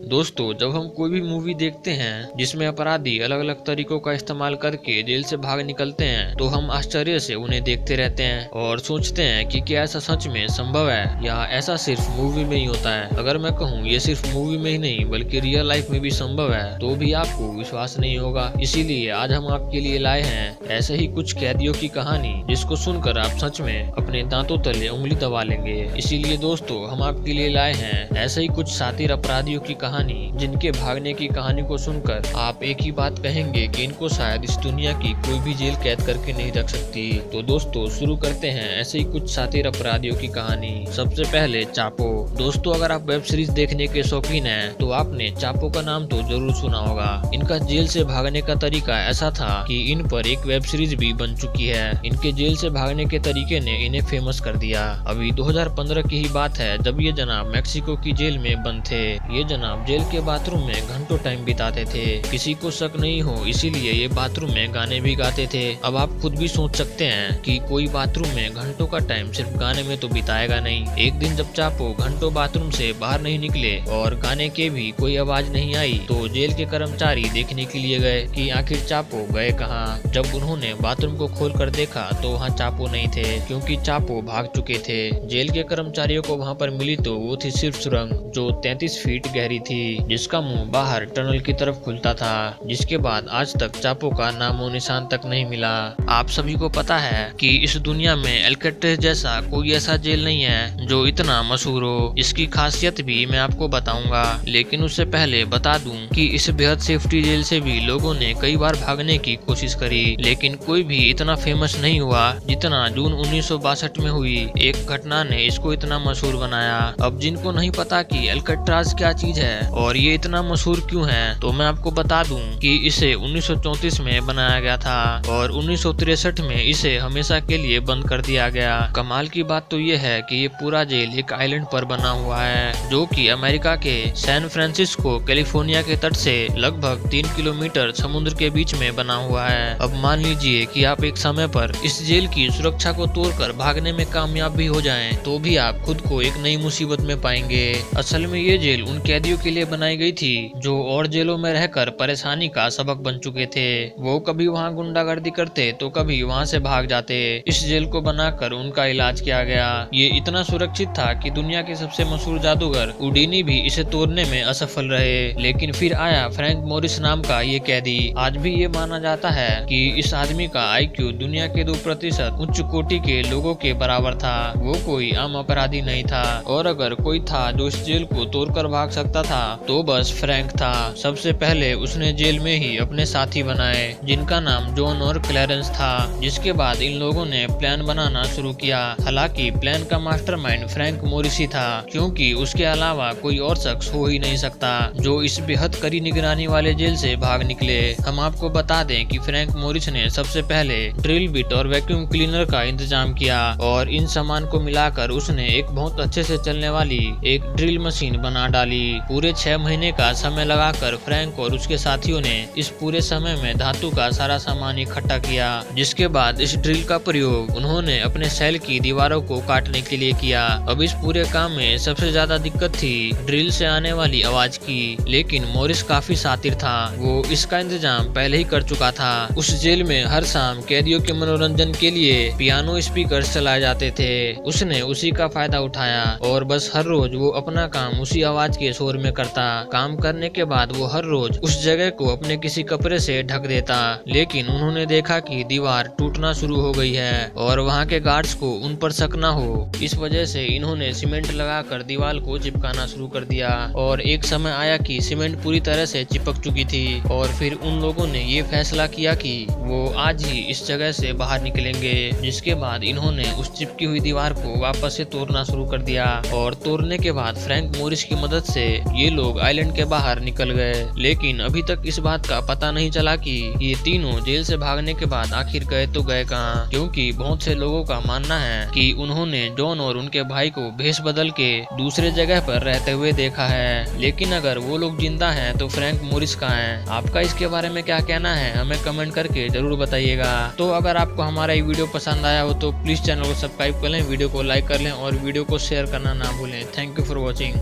दोस्तों, जब हम कोई भी मूवी देखते हैं जिसमें अपराधी अलग अलग तरीकों का इस्तेमाल करके जेल से भाग निकलते हैं, तो हम आश्चर्य से उन्हें देखते रहते हैं और सोचते हैं कि क्या ऐसा सच में संभव है या ऐसा सिर्फ मूवी में ही होता है। अगर मैं कहूँ ये सिर्फ मूवी में ही नहीं बल्कि रियल लाइफ में भी संभव है तो भी आपको विश्वास नहीं होगा। इसीलिए आज हम आपके लिए लाए हैं ऐसे ही कुछ कैदियों की कहानी जिसको सुनकर आप सच में अपने दांतों तले उंगली दबा लेंगे। इसीलिए दोस्तों, हम आपके लिए लाए हैं ऐसे ही कुछ शातिर अपराधियों की कहानी जिनके भागने की कहानी को सुनकर आप एक ही बात कहेंगे कि इनको शायद इस दुनिया की कोई भी जेल कैद करके नहीं रख सकती। तो दोस्तों, शुरू करते हैं ऐसे ही कुछ शातिर अपराधियों की कहानी। सबसे पहले चापो। दोस्तों, अगर आप वेब सीरीज देखने के शौकीन हैं तो आपने चापो का नाम तो जरूर सुना होगा। इनका जेल से भागने का तरीका ऐसा था कि इन पर एक वेब सीरीज भी बन चुकी है। इनके जेल से भागने के तरीके ने इन्हें फेमस कर दिया। अभी 2015 की ही बात है जब ये जनाब मेक्सिको की जेल में बंद थे। ये जनाब जेल के बाथरूम में घंटों टाइम बिताते थे। किसी को शक नहीं हो इसीलिए ये बाथरूम में गाने भी गाते थे। अब आप खुद भी सोच सकते हैं कि कोई बाथरूम में घंटों का टाइम सिर्फ गाने में तो बिताएगा नहीं। एक दिन जब चापो घंटों बाथरूम से बाहर नहीं निकले और गाने के भी कोई आवाज नहीं आई तो जेल के कर्मचारी देखने के लिए गए कि आखिर चापो गए कहाँ। जब उन्होंने बाथरूम को खोल कर देखा तो वहाँ चापो नहीं थे, क्योंकि चापो भाग चुके थे। जेल के कर्मचारियों को वहाँ पर मिली तो वो थी सिर्फ सुरंग जो 33 फीट गहरी थी, जिसका मुंह बाहर टनल की तरफ खुलता था। जिसके बाद आज तक चापो का नामो निशान तक नहीं मिला। आप सभी को पता है कि इस दुनिया में एल्केट्राज़ जैसा कोई ऐसा जेल नहीं है जो इतना मशहूर हो। इसकी खासियत भी मैं आपको बताऊंगा, लेकिन उससे पहले बता दूं कि इस बेहद सेफ्टी जेल से भी लोगों ने कई बार भागने की कोशिश करी, लेकिन कोई भी इतना फेमस नहीं हुआ जितना जून 1962 में हुई एक घटना ने इसको इतना मशहूर बनाया। अब जिनको नहीं पता कि एल्केट्राज़ क्या चीज है और ये इतना मशहूर क्यों है, तो मैं आपको बता दूं कि इसे 1934 में बनाया गया था और 1963 में इसे हमेशा के लिए बंद कर दिया गया। कमाल की बात तो ये है कि ये पूरा जेल एक आइलैंड पर बना हुआ है जो कि अमेरिका के सैन फ्रांसिस्को कैलिफोर्निया के तट से लगभग 3 किलोमीटर समुद्र के बीच में बना हुआ है। अब मान लीजिए कि आप एक समय पर इस जेल की सुरक्षा को तोड़कर भागने में कामयाब भी हो जाएं, तो भी आप खुद को एक नई मुसीबत में पाएंगे। असल में ये जेल उन कैदियों के लिए बनाई गई थी जो और जेलों में रहकर परेशानी का सबक बन चुके थे। वो कभी वहाँ गुंडागर्दी करते तो कभी वहाँ से भाग जाते। इस जेल को बनाकर उनका इलाज किया गया। ये इतना सुरक्षित था कि दुनिया के सबसे मशहूर जादूगर उडीनी भी इसे तोड़ने में असफल रहे, लेकिन फिर आया फ्रैंक मोरिस नाम का ये कैदी। आज भी ये माना जाता है कि इस आदमी का IQ दुनिया के 2% उच्च कोटि के लोगों के बराबर था। वो कोई आम अपराधी नहीं था, और अगर कोई था जो इस जेल को तोड़कर भाग सकता था तो बस फ्रैंक था। सबसे पहले उसने जेल में ही अपने साथी बनाए जिनका नाम जॉन और क्लैरेंस था। जिसके बाद इन लोगों ने प्लान बनाना शुरू किया। हालांकि प्लान का मास्टरमाइंड फ्रैंक मोरिस ही था, क्योंकि उसके अलावा कोई और शख्स हो ही नहीं सकता जो इस बेहद कड़ी निगरानी वाले जेल से भाग निकले। हम आपको बता दें कि फ्रैंक मोरिस ने सबसे पहले ड्रिल बिट और वैक्यूम क्लीनर का इंतजाम किया और इन सामान को मिलाकर उसने एक बहुत अच्छे से चलने वाली एक ड्रिल मशीन बना डाली। पूरे 6 महीने का समय लगाकर फ्रैंक और उसके साथियों ने इस पूरे समय में धातु का सारा सामान इकट्ठा किया। जिसके बाद इस ड्रिल का प्रयोग उन्होंने अपने सेल की दीवारों को काटने के लिए किया। अब इस पूरे काम में सबसे ज्यादा दिक्कत थी ड्रिल से आने वाली आवाज की, लेकिन मोरिस काफी शातिर था। वो इसका इंतजाम पहले ही कर चुका था। उस जेल में हर शाम कैदियों के मनोरंजन के लिए पियानो स्पीकर चलाए जाते थे। उसने उसी का फायदा उठाया और बस हर रोज वो अपना काम उसी आवाज के शोर में करता। काम करने के बाद वो हर रोज उस जगह को अपने किसी कपड़े से ढक देता, लेकिन उन्होंने देखा कि दीवार टूटना शुरू हो गई है और वहाँ के गार्ड्स को उन पर शक न हो। इस वजह से इन्होंने सीमेंट लगाकर दीवार को चिपकाना शुरू कर दिया और एक समय आया कि सीमेंट पूरी तरह से चिपक चुकी थी और फिर उन लोगों ने ये फैसला किया कि वो आज ही इस जगह से बाहर निकलेंगे। जिसके बाद इन्होंने उस चिपकी हुई दीवार को वापस से तोड़ना शुरू कर दिया और तोड़ने के बाद फ्रैंक मोरिस की मदद से ये लोग आइलैंड के बाहर निकल गए। लेकिन अभी तक इस बात का पता नहीं चला कि ये तीनों जेल से भागने के बाद आखिर गए तो गए कहाँ, क्योंकि बहुत से लोगों का मानना है कि उन्होंने जॉन और उनके भाई को भेष बदल के दूसरे जगह पर रहते हुए देखा है। लेकिन अगर वो लोग जिंदा हैं तो फ्रैंक मोरिस कहाँ है? आपका इसके बारे में क्या कहना है हमें कमेंट करके जरूर बताइएगा। तो अगर आपको हमारा ये वीडियो पसंद आया हो तो प्लीज चैनल को सब्सक्राइब कर लें, वीडियो को लाइक कर लें और वीडियो को शेयर करना ना भूलें। Thank you for watching.